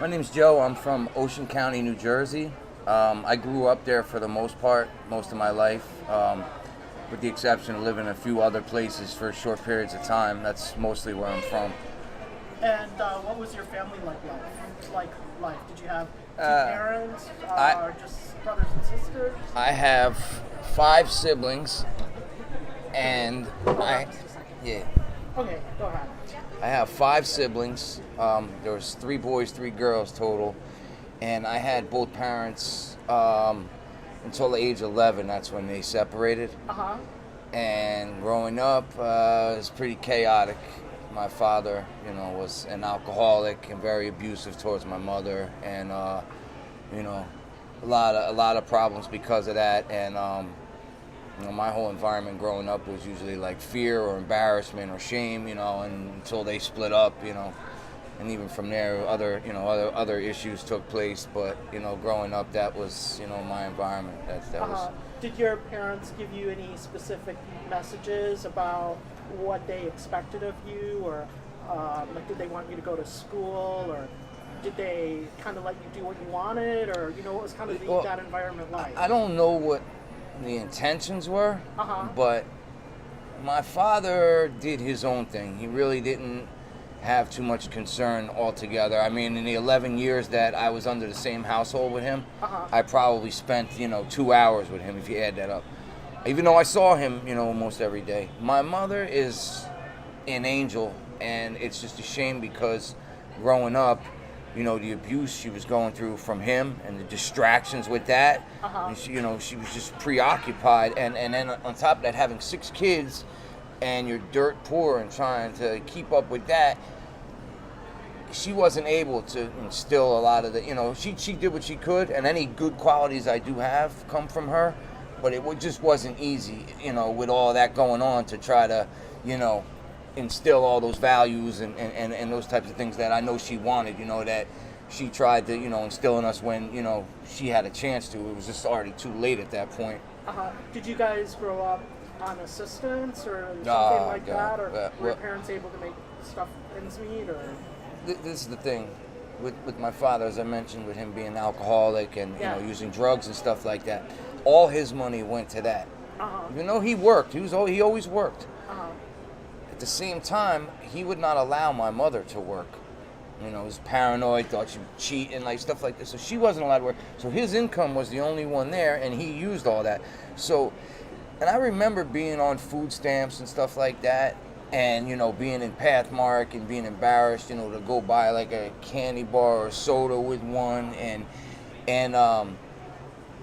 My name's Joe. I'm from Ocean County, New Jersey. I grew up there for the most part, most of my life, with the exception of living in a few other places for short periods of time. That's mostly where I'm from. And what was your family life? Did you have two parents, or just brothers and sisters? I have 5 siblings, and yeah. Okay, go ahead. I have 5 siblings. There was 3 boys, 3 girls total, and I had both parents until the age of 11. That's when they separated. And growing up, it was pretty chaotic. My father, was an alcoholic and very abusive towards my mother, and a lot of problems because of that. And my whole environment growing up was usually like fear or embarrassment or shame, and until they split up, and even from there, other issues took place. But growing up, that was my environment. That was. Did your parents give you any specific messages about what they expected of you, or did they want you to go to school, or did they kind of let you do what you wanted, or what was kind of that environment like? I don't know what the intentions were, but my father did his own thing. He really didn't have too much concern altogether. I mean, in the 11 years that I was under the same household with him, I probably spent 2 hours with him if you add that up. Even though I saw him, almost every day. My mother is an angel, and it's just a shame because growing up, the abuse she was going through from him and the distractions with that, and she was just preoccupied. And then on top of that, having 6 kids, and you're dirt poor and trying to keep up with that, she wasn't able to instill a lot of the, she did what she could, and any good qualities I do have come from her. But it just wasn't easy, with all that going on to try to, instill all those values and those types of things that I know she wanted, that she tried to, instill in us when, she had a chance to. It was just already too late at that point. Did you guys grow up on assistance or something like that? Or were your parents able to make stuff ends meet? Or? This is the thing. With my father, as I mentioned, with him being an alcoholic and using drugs and stuff like that, all his money went to that. Even though he worked, he always worked. At the same time, he would not allow my mother to work. He was paranoid, thought she would cheat and stuff like this. So she wasn't allowed to work. So his income was the only one there, and he used all that. So, and I remember being on food stamps and stuff like that, and being in Pathmark and being embarrassed, to go buy like a candy bar or soda with one, and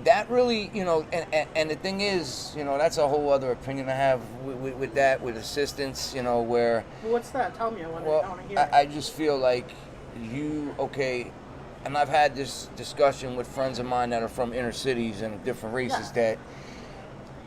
that really, and the thing is, that's a whole other opinion I have with that, with assistance, where. Well, what's that? Tell me. I want to hear. I just feel like and I've had this discussion with friends of mine that are from inner cities and different races, that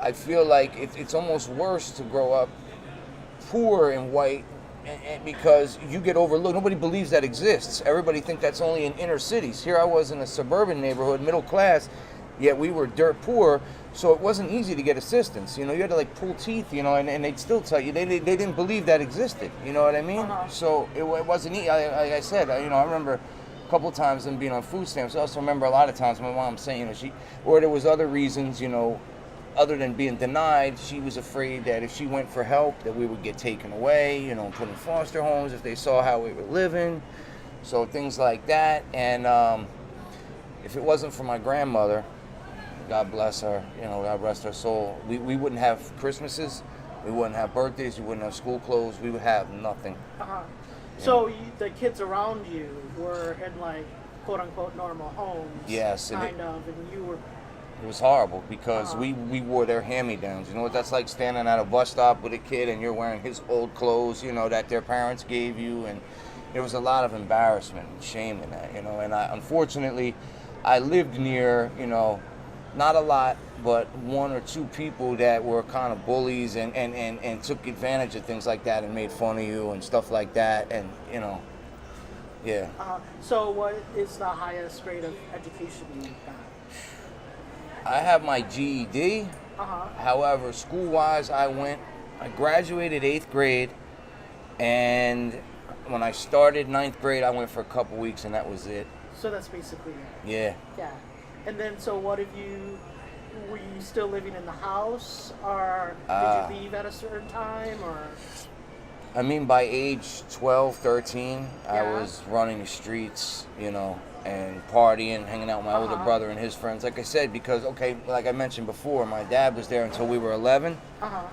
I feel like it's almost worse to grow up poor and white, and because you get overlooked. Nobody believes that exists. Everybody thinks that's only in inner cities. Here I was in a suburban neighborhood, middle class, yet we were dirt poor, so it wasn't easy to get assistance. You had to pull teeth, and they'd still tell you they didn't believe that existed. You know what I mean? So it wasn't easy. Like I said, I remember a couple times them being on food stamps. I also remember a lot of times my mom saying, or there was other reasons, other than being denied. She was afraid that if she went for help, that we would get taken away, put in foster homes if they saw how we were living. So things like that. And if it wasn't for my grandmother, God bless her, God rest her soul, we wouldn't have Christmases, we wouldn't have birthdays, we wouldn't have school clothes, we would have nothing. So the kids around you were in quote unquote normal homes. Yes. And you were. It was horrible because we wore their hand-me-downs. You know what that's like, standing at a bus stop with a kid and you're wearing his old clothes, that their parents gave you, and there was a lot of embarrassment and shame in that, and unfortunately, I lived near, not a lot, but 1 or 2 people that were kind of bullies and took advantage of things like that and made fun of you and stuff like that, and, yeah. So what is the highest grade of education you got? I have my GED. However, school-wise, I graduated 8th grade, and when I started ninth grade, I went for a couple weeks, and that was it. So that's basically it. Yeah. Yeah. And then, so what have you? Were you still living in the house, or did you leave at a certain time, or? I mean, by age 12, 13, I Yeah. was running the streets, you know, and partying, hanging out with my older brother and his friends. Like I said, because, okay, like I mentioned before, my dad was there until we were 11.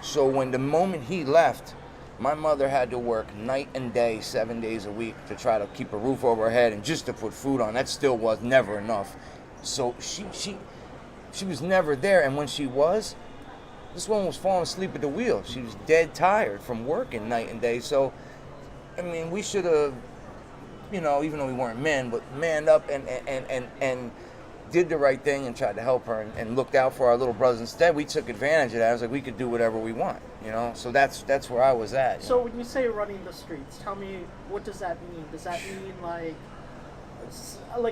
So when the moment he left, my mother had to work night and day, 7 days a week to try to keep a roof over her head and just to put food on. That still was never enough. So she was never there, and when she was, this woman was falling asleep at the wheel. She was dead tired from working night and day. So, I mean, we should have, you know, even though we weren't men, but manned up and did the right thing and tried to help her and looked out for our little brothers. Instead, we took advantage of that. I was like, we could do whatever we want, you know? So that's where I was at. So when you say running the streets, tell me, what does that mean? Does that mean like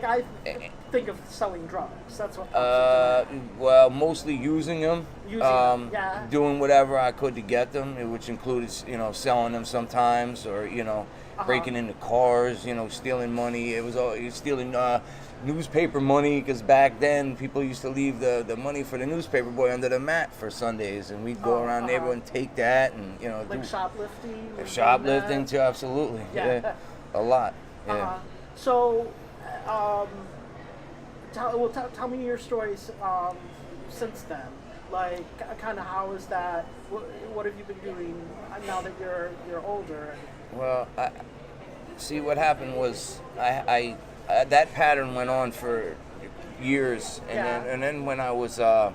I think of selling drugs? That's what comes into mind. Well, mostly using them. Yeah. Doing whatever I could to get them, which included, you know, selling them sometimes, or, you know, breaking into cars, you know, stealing money. It was all stealing newspaper money, because back then people used to leave the money for the newspaper boy under the mat for Sundays, and we'd go around the neighborhood and take that, and, you know, like shoplifting. Shoplifting too, absolutely. Yeah. A lot. Yeah. So, tell me your stories since then. Like, kind of how is that? What have you been doing now that you're older? Well, see, what happened was I that pattern went on for years, and then when I was and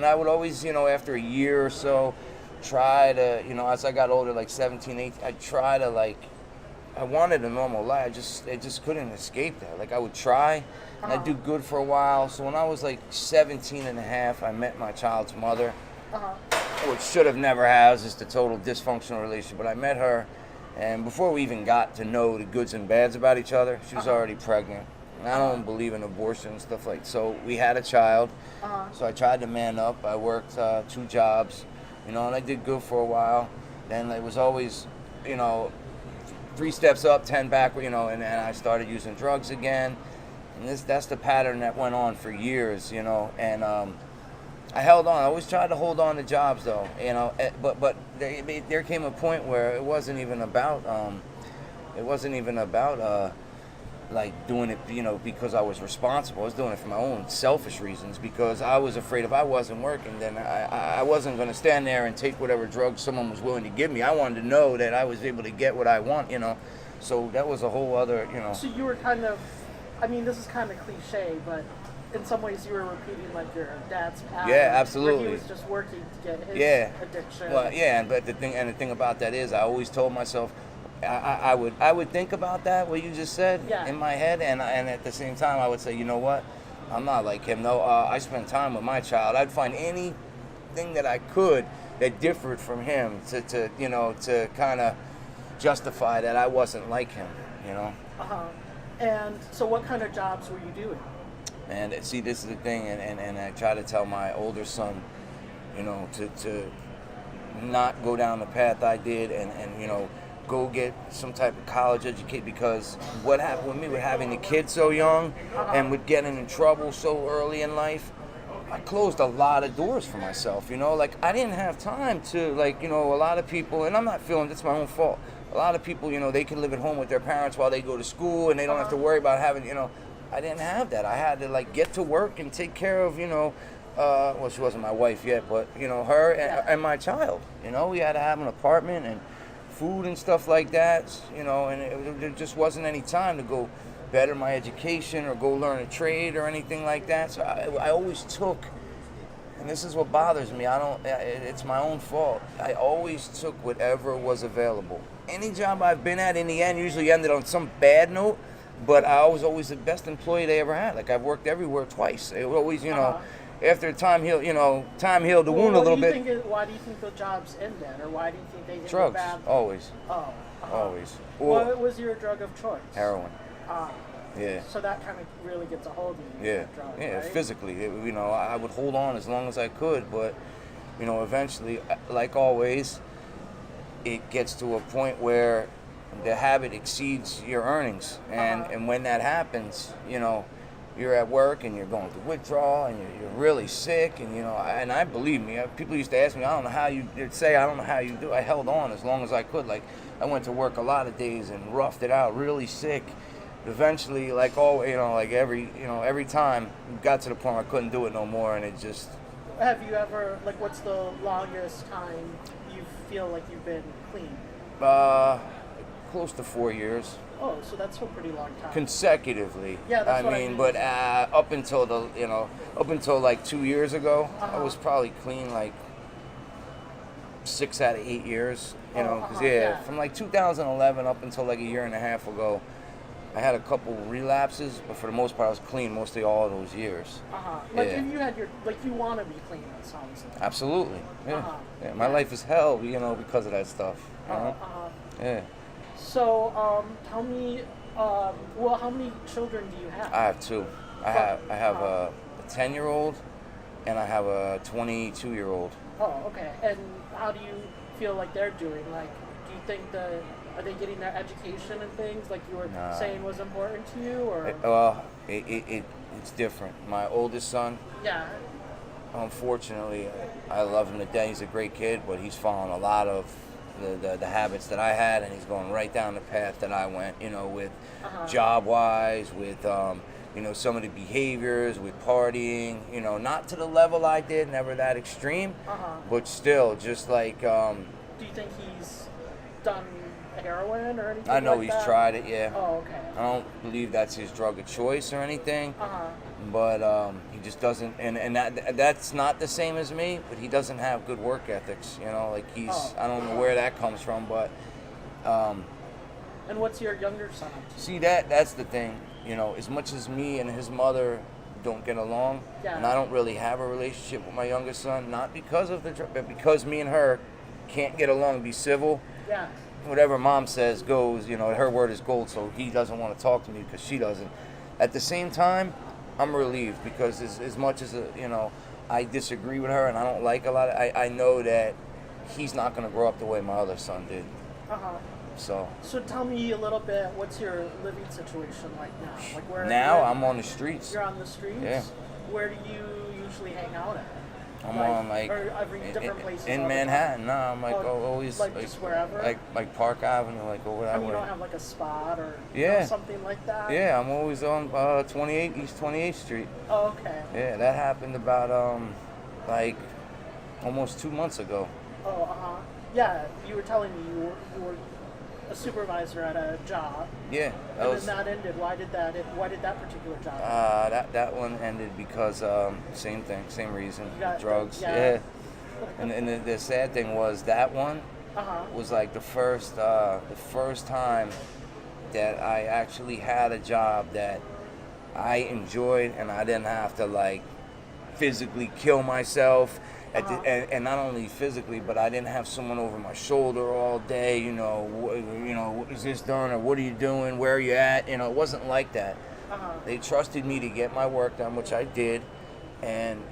I would always, you know, after a year or so, try to, you know, as I got older, like 17, 18, I'd try to, like, I wanted a normal life. I just couldn't escape that. Like, I would try, and I'd do good for a while. So when I was like 17 and a half, I met my child's mother, which should have never had. It was just a total dysfunctional relationship. But I met her, and before we even got to know the goods and bads about each other, she was already pregnant. And I don't believe in abortion and stuff like that. So we had a child. So I tried to man up. I worked 2 jobs, you know, and I did good for a while. Then it was always, you know, 3 steps up, 10 back, you know, and I started using drugs again. And that's the pattern that went on for years, you know. And I held on. I always tried to hold on to jobs, though, you know. But there came a point where it wasn't even about like doing it, you know, because I was responsible. I was doing it for my own selfish reasons, because I was afraid if I wasn't working, then I wasn't going to stand there and take whatever drugs someone was willing to give me. I wanted to know that I was able to get what I want, you know. So that was a whole other, you know. So you were kind of, I mean, this is kind of cliche, but in some ways you were repeating like your dad's pattern. Yeah, absolutely. Where he was just working to get his addiction. Well, yeah, but the thing about that is, I always told myself, I would think about that, what you just said, in my head, and at the same time I would say, you know what, I'm not like him. No, I spend time with my child. I'd find anything that I could that differed from him to you know, to kind of justify that I wasn't like him, you know. And so what kind of jobs were you doing? And see, this is the thing, and I try to tell my older son, you know, to not go down the path I did, and you know, go get some type of college education, because what happened with me with having the kid so young and with getting in trouble so early in life, I closed a lot of doors for myself, you know. Like, I didn't have time to, like, you know, a lot of people, and I'm not feeling it's my own fault, a lot of people, you know, they can live at home with their parents while they go to school, and they don't have to worry about having, you know, I didn't have that. I had to, like, get to work and take care of, you know, well, she wasn't my wife yet, but, you know, her and my child, you know. We had to have an apartment and food and stuff like that, you know, and there just wasn't any time to go better my education or go learn a trade or anything like that. So I always took, and this is what bothers me, it's my own fault, I always took whatever was available. Any job I've been at, in the end, usually ended on some bad note, but I was always the best employee they ever had. Like, I've worked everywhere twice. It always, you know, after time healed the wound a little bit. Why do you think the jobs end then, or why do you think they end Drugs, bad? always. Always. Or What was your drug of choice? heroin. Yeah. So that kind of really gets a hold of you. Yeah. Drugs, Yeah. right? Physically, you know, I would hold on as long as I could, but, you know, eventually, like always, it gets to a point where the habit exceeds your earnings, and when that happens, you're at work and you're going through withdrawal and you're really sick, and I believe me, people used to ask me, I don't know how you, they'd say, I don't know how you do. I held on as long as I could. Like, I went to work a lot of days and roughed it out, really sick. Eventually, like every time, it got to the point where I couldn't do it no more, and it just. Have you ever, like, what's the longest time you feel like you've been clean? Close to 4 years. Oh, so that's a pretty long time. Consecutively. Yeah, that's what I mean. But up until like 2 years ago, I was probably clean like 6 out of 8 years. From like 2011 up until like a year and a half ago, I had a couple relapses, but for the most part, I was clean mostly all of those years. Like, if you had you want to be clean, it sounds like. Absolutely. Yeah. My life is hell, because of that stuff. Yeah. So, tell me, how many children do you have? I have two. I have a 10-year-old and I have a 22-year-old. Oh, okay. And how do you feel like they're doing? Like, do you think are they getting their education and things like you were saying was important to you, or? It's different. My oldest son. Yeah. Unfortunately, I love him to death. He's a great kid, but he's following a lot of the habits that I had, and he's going right down the path that I went, with job-wise, with, some of the behaviors, with partying, not to the level I did, never that extreme, but still, just like... Do you think he's done heroin or anything I know like he's that? tried it, yeah. Oh, okay. I don't believe that's his drug of choice or anything, but he just doesn't, and that's not the same as me, but he doesn't have good work ethics, I don't know where that comes from, but... And what's your younger son? See, that's the thing, as much as me and his mother don't get along, and I don't really have a relationship with my youngest son, not because of the drug, but because me and her can't get along, be civil. Yeah. Whatever mom says goes, her word is gold, so he doesn't want to talk to me because she doesn't. At the same time, I'm relieved because as much as, I disagree with her and I don't like a lot of, I know that he's not going to grow up the way my other son did. So tell me a little bit, what's your living situation like now? Like where? Now I'm on the streets. You're on the streets? Yeah. Where do you usually hang out at? I'm on different places in Manhattan. No, I'm always just wherever. Like Park Avenue, over that way. You don't have like a spot or something like that. Yeah, I'm always on 28 East 28th Street. Oh, okay. Yeah, that happened about almost 2 months ago. Oh, yeah. You were telling me you were a supervisor at a job. Yeah, then that ended. Why did that particular job end? That one ended because same thing, same reason, drugs. Yeah. And the sad thing was that one was like the first time that I actually had a job that I enjoyed, and I didn't have to physically kill myself. And not only physically, but I didn't have someone over my shoulder all day, is this done, or what are you doing, where are you at, it wasn't like that. They trusted me to get my work done, which I did, and,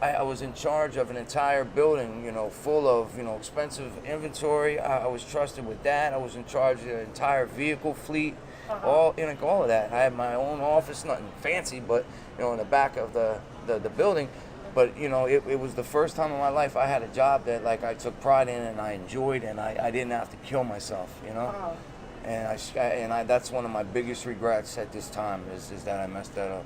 I was in charge of an entire building, full of, expensive inventory. I was trusted with that. I was in charge of the entire vehicle fleet, all of that. I had my own office, nothing fancy, but, in the back of the building. But, it was the first time in my life I had a job that, I took pride in and I enjoyed, and I didn't have to kill myself, And that's one of my biggest regrets at this time is that I messed that up.